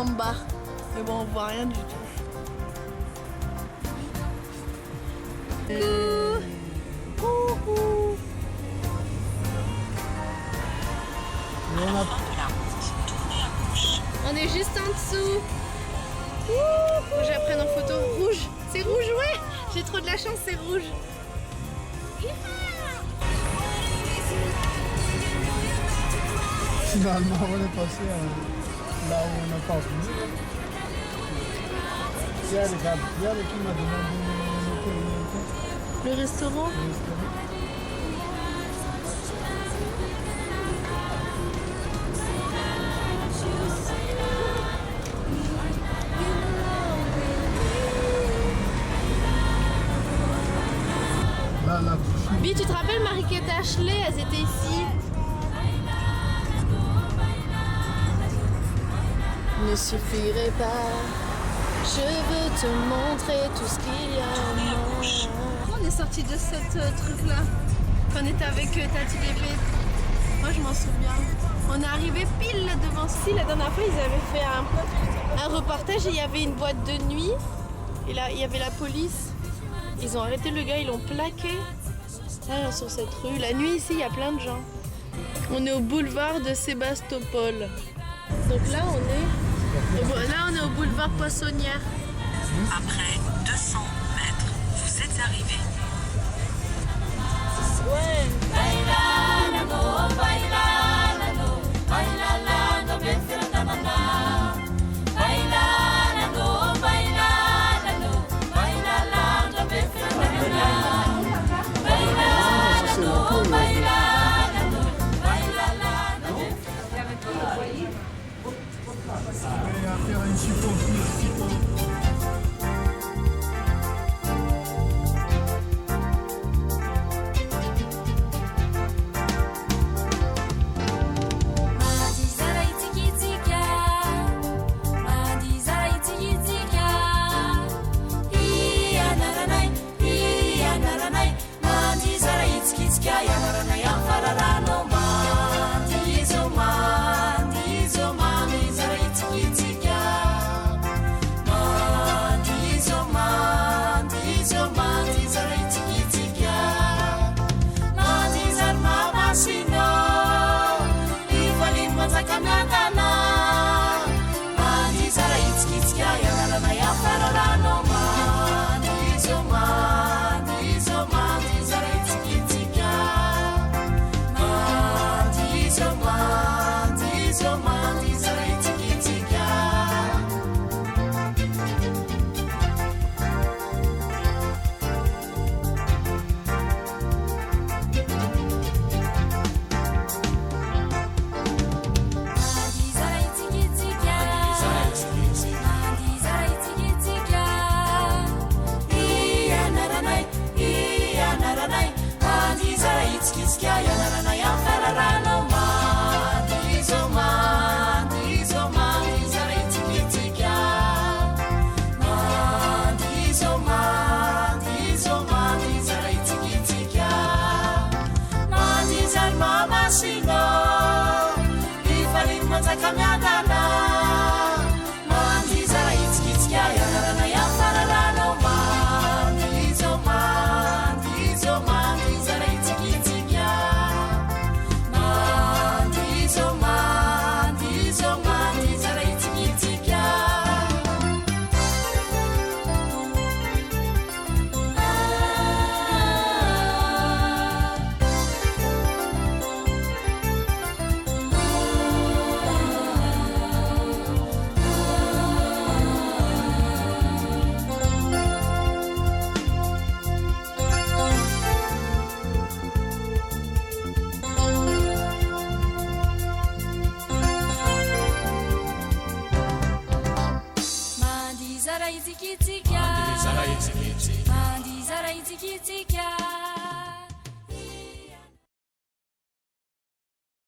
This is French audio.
Samba. Mais bon, on voit rien du tout. Coucou. On est juste en dessous. Faut que j'apprenne en photo. Rouge. C'est rouge, ouais. J'ai trop de la chance, c'est rouge. Finalement, on est passé là où on n'a pas venu. Pierre qui m'a demandé Le restaurant. Bi, tu te rappelles Marie-Kate Ashley, elles étaient ici. Ne suffirait pas, je veux te montrer tout ce qu'il y a en moi. On est sorti de cette truc-là, quand on était avec Tati Bébé. Moi je m'en souviens. On est arrivé pile là devant. Si, la dernière fois ils avaient fait un reportage et il y avait une boîte de nuit. Et là il y avait la police. Ils ont arrêté le gars, ils l'ont plaqué. Là, sur cette rue. La nuit ici, il y a plein de gens. On est au boulevard de Sébastopol. Donc là, on est au boulevard Poissonnière. Après 200 mètres, vous êtes arrivé. Ouais. Mandi zara itiki tika.